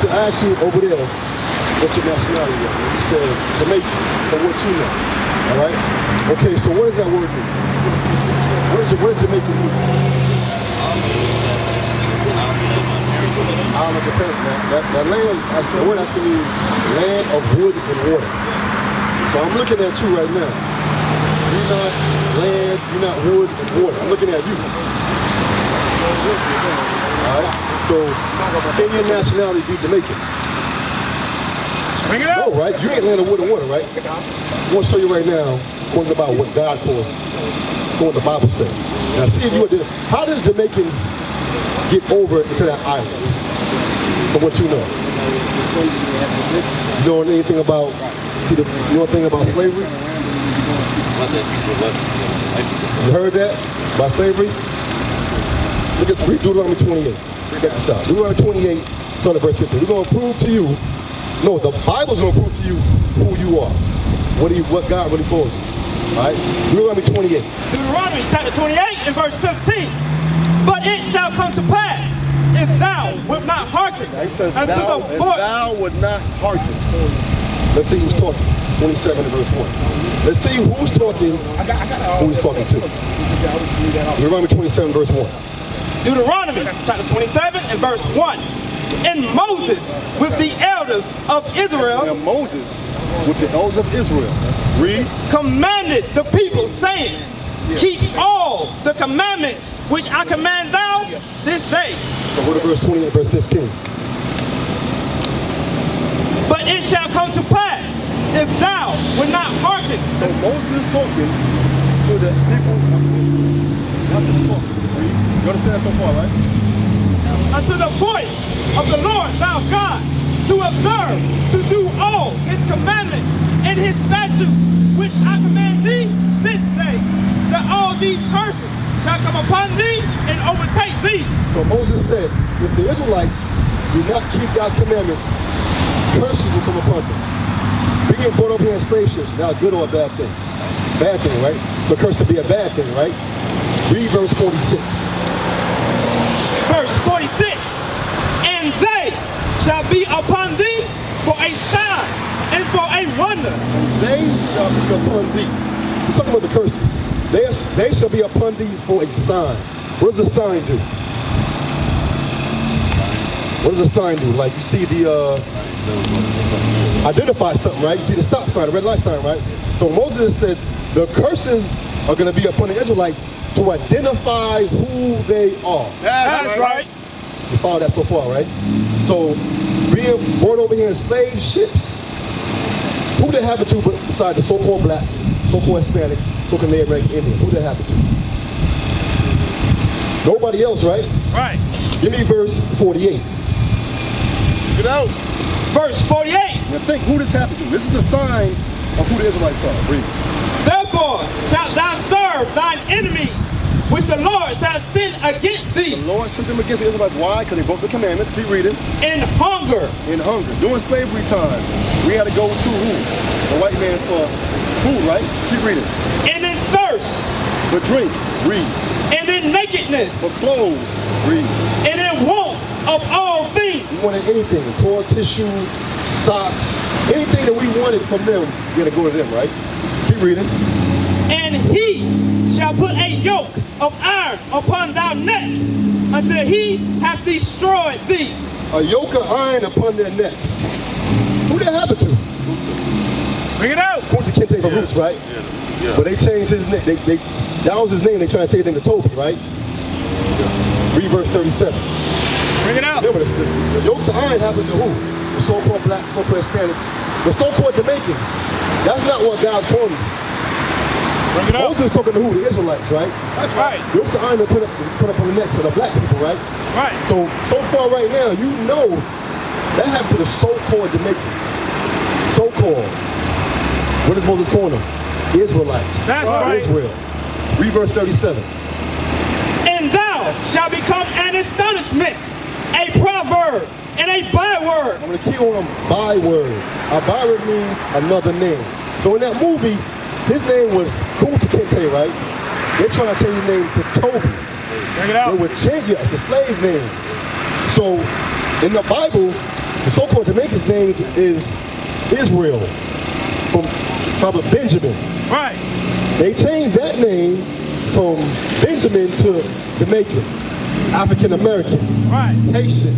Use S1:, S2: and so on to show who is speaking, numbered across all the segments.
S1: So I asked you over there, what's your nationality? You said Jamaican, from what you know. All right? Okay, so what does that word mean? What does Jamaican mean? Island of Japan. That land, the word actually means land of wood and water. So I'm looking at you right now. You're not land, you're not wood and water. I'm looking at you. Alright? So, can your nationality be Jamaican?
S2: Bring it out.
S1: No, right? You ain't land of wood and water, right? I'm going to show you right now, according about what God calls it, what the Bible says. Now, see if you would, how does Jamaicans get over to that island? From what you know. You know anything about, you know anything about slavery? You heard that? About slavery? Look at Deuteronomy 28. Check this out. Deuteronomy 28, start at verse 15. We're going to prove to you, no, the Bible's going to prove to you who you are. What God really calls you. All right? Deuteronomy 28.
S2: Deuteronomy chapter 28 and verse 15. But it shall come to pass, if thou wilt not hearken unto the voice.
S1: Thou would not hearken. Let's see who's talking. 27 and verse 1. Let's see who's talking, who he's talking to. Deuteronomy 27 verse 1.
S2: Deuteronomy chapter 27 and verse 1. And Moses with the elders of Israel.
S1: And Moses with the elders of Israel. Read.
S2: Commanded the people, saying, keep all the commandments which I command thou this day.
S1: So go to verse 28, verse 15.
S2: But it shall come to pass, if thou wilt not hearken.
S1: So Moses is talking to the people of Israel. That's what he's talking. You understand so far, right?
S2: Unto the voice of the Lord thy God, to observe, to do all his commandments and his statutes, which I command thee this day, that all these curses shall come upon thee and overtake thee.
S1: So Moses said, if the Israelites do not keep God's commandments, curses will come upon them. Being brought up here in slave ships is not a good or a bad thing. Bad thing, right? So curse would be a bad thing, right? Read verse 46.
S2: Verse 46. And they shall be upon thee for a sign and for a wonder.
S1: They shall be upon thee. He's talking about the curses. They shall be upon thee for a sign. What does the sign do? What does the sign do? Like you see the identify something, right? You see the stop sign, the red light sign, right? So Moses said the curses are going to be upon the Israelites to identify who they are.
S2: That's right.
S1: You follow that so far, right? So being born over here in slave ships, who they happen to besides the so-called blacks, so-called Hispanics, so-called Native American Indians? Who they happen to? Nobody else, right?
S2: Right.
S1: Give me verse 48. Get out.
S2: Verse 48.
S1: Now think who this happened to. This is the sign of who the Israelites are. Read.
S2: Therefore shalt thou serve thine enemies, which the Lord shall send against thee.
S1: The Lord sent them against the Israelites. Why? Because they broke the commandments. Keep reading.
S2: In hunger.
S1: In hunger. During slavery time, we had to go to who? The white man for food, right? Keep reading.
S2: And in thirst.
S1: For drink. Read.
S2: And in nakedness.
S1: For clothes. Read.
S2: And in wants of all things.
S1: We wanted anything. Toilet tissue, socks, anything that we wanted from them, we had to go to them, right? Keep reading.
S2: And he shall put a yoke of iron upon thy neck until he hath destroyed thee.
S1: A yoke of iron upon their necks. Who that happened to?
S2: Bring it out.
S1: Quote the Kente for Roots, right? Yeah. But they changed his name. That was his name. They tried to change his name to Toby, right? Yeah. Read verse 37.
S2: Bring it out.
S1: Remember, the yokes of iron happened to who? The so-called blacks, so-called Hispanics, the so-called Jamaicans. That's not what God's calling them.
S2: Bring it out.
S1: Moses is talking to who? The Israelites, right?
S2: That's right.
S1: The yokes of iron are put up on the necks of the black people, right?
S2: Right.
S1: So far right now, you know that happened to the so-called Jamaicans. So-called. What does Moses call them? Israelites.
S2: That's right.
S1: Israel. Read verse 37.
S2: And thou shalt become an astonishment, a proverb, and a byword.
S1: I'm going to key on byword. A byword means another name. So in that movie, his name was Kunta Kinte, right? They're trying to change his name to Toby.
S2: Bring it out.
S1: They would change it as the slave name. So in the Bible, The so-called Jamaican's name is Israel, from the tribe of Benjamin.
S2: Right.
S1: They changed that name from Benjamin to Jamaican, African American,
S2: Right.
S1: Haitian,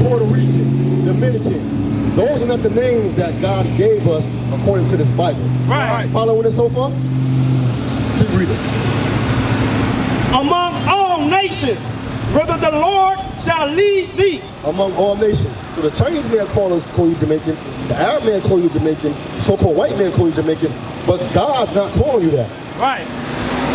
S1: Puerto Rican, Dominican. Those are not the names that God gave us according to this Bible.
S2: Right.
S1: Following this so far? Keep reading.
S2: Among all nations, brother, the Lord shall lead thee.
S1: Among all nations. So the Chinese man call you Jamaican, the Arab man call you Jamaican, the so-called white man call you Jamaican, but God's not calling you that.
S2: Right.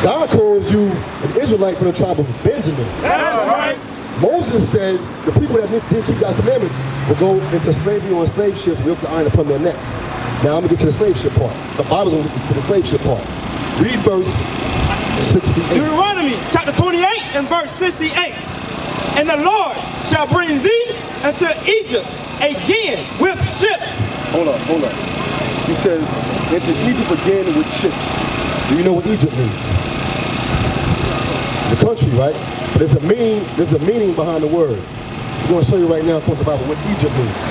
S1: God calls you an Israelite from the tribe of Benjamin.
S2: That's right.
S1: Moses said the people that didn't keep God's commandments will go into slavery on slave ships with yokes of iron upon their necks. Now I'm going to get to the slave ship part. The Bible going to get to the slave ship part. Read verse 68.
S2: Deuteronomy chapter 28 and verse 68. And the Lord shall bring thee into Egypt again with ships.
S1: Hold on. He said into Egypt again with ships. Do you know what Egypt means? It's a country, right? But there's a meaning behind the word. I'm going to show you right now, according to the Bible, what Egypt means.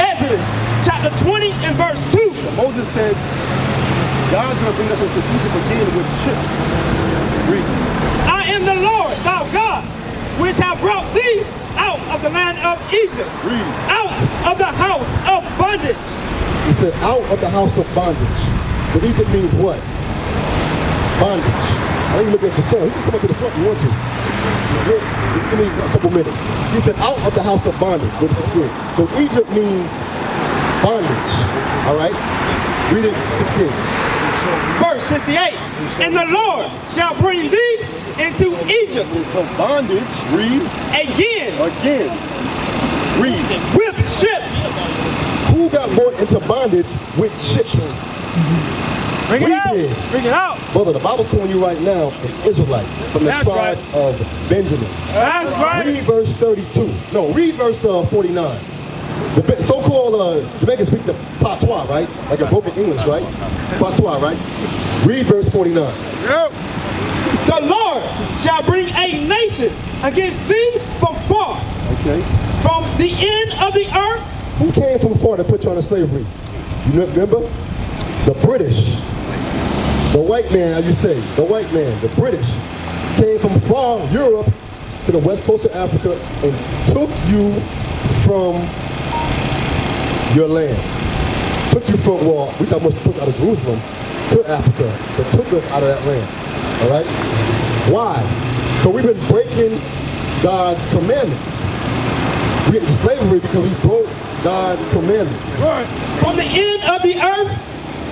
S2: Exodus chapter 20 and verse 2.
S1: Moses said, God's going to bring us into Egypt again with ships. Read.
S2: I am the Lord, thou God, which have brought thee out of the land of Egypt.
S1: Read.
S2: Out of the house of bondage.
S1: He said, out of the house of bondage. But Egypt means what? Bondage. I didn't look at your son. He can come up to the front if you want to. Just give me a couple minutes. He said, out of the house of bondage. Go to 16. So Egypt means bondage. All right? Read it, 16.
S2: Verse 68. And the Lord shall bring thee into Egypt.
S1: Into bondage. Read.
S2: Again.
S1: Read.
S2: With ships.
S1: Who got brought into bondage with ships?
S2: Bring it out.
S1: Did.
S2: Bring it out.
S1: Brother, the Bible's calling you right now an Israelite from the tribe of Benjamin.
S2: That's right.
S1: Read verse 32. No, read verse 49. The so-called Jamaicans speak the patois, right? Like a broken English, right? Patois, right? Read verse 49.
S2: Yep. The Lord shall bring a nation against thee from far.
S1: Okay.
S2: From the end of the earth.
S1: Who came from far to put you on slavery? You remember? The British. The white man, as you say, the white man, the British, came from far Europe to the west coast of Africa and took you from your land. Took you from, well, we got much to put out of Jerusalem to Africa, but took us out of that land. All right? Why? Because we've been breaking God's commandments. We get into slavery because we broke God's commandments.
S2: Right. From the end of the earth,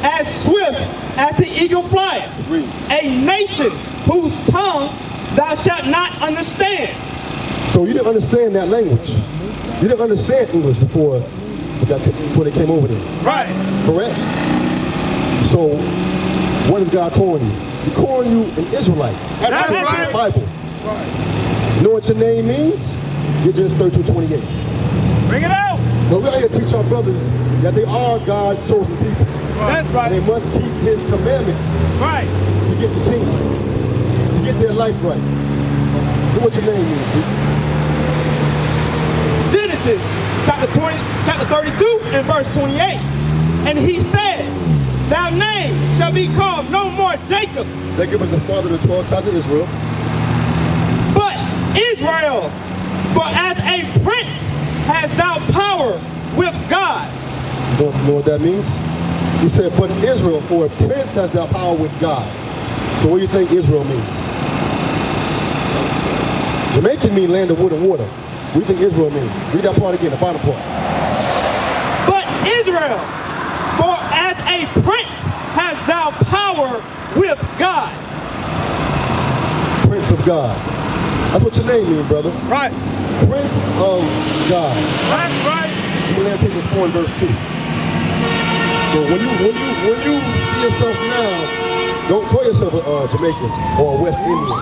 S2: as swift as the eagle flieth, a nation whose tongue thou shalt not understand.
S1: So you didn't understand that language. You didn't understand English before they came over there.
S2: Right.
S1: Correct? So what is God calling you? He's calling you an Israelite. That's
S2: right.
S1: in the Bible.
S2: Right.
S1: You know what your name means? You're just 32:28.
S2: Bring it out.
S1: So we're here to teach our brothers that they are God's chosen people.
S2: That's right.
S1: And they must keep his commandments
S2: Right.
S1: to get the kingdom, to get their life right. Know what your name means, see?
S2: Genesis chapter 32 and verse 28. And he said, thy name shall be called no more Jacob,
S1: Jacob was the father of the 12 tribes of Israel.
S2: but Israel. For as a prince hast thou power with God.
S1: You know what that means? He said, but Israel, for a prince has thou power with God. So what do you think Israel means? Jamaican means land of wood and water. What do you think Israel means? Read that part again, the bottom part.
S2: But Israel, for as a prince hast thou power with God.
S1: Prince of God. That's what your name means, brother.
S2: Right.
S1: Prince of God.
S2: That's right.
S1: Ecclesiastes 4 and verse 2. So when you see yourself now, don't call yourself a Jamaican or a West Indian.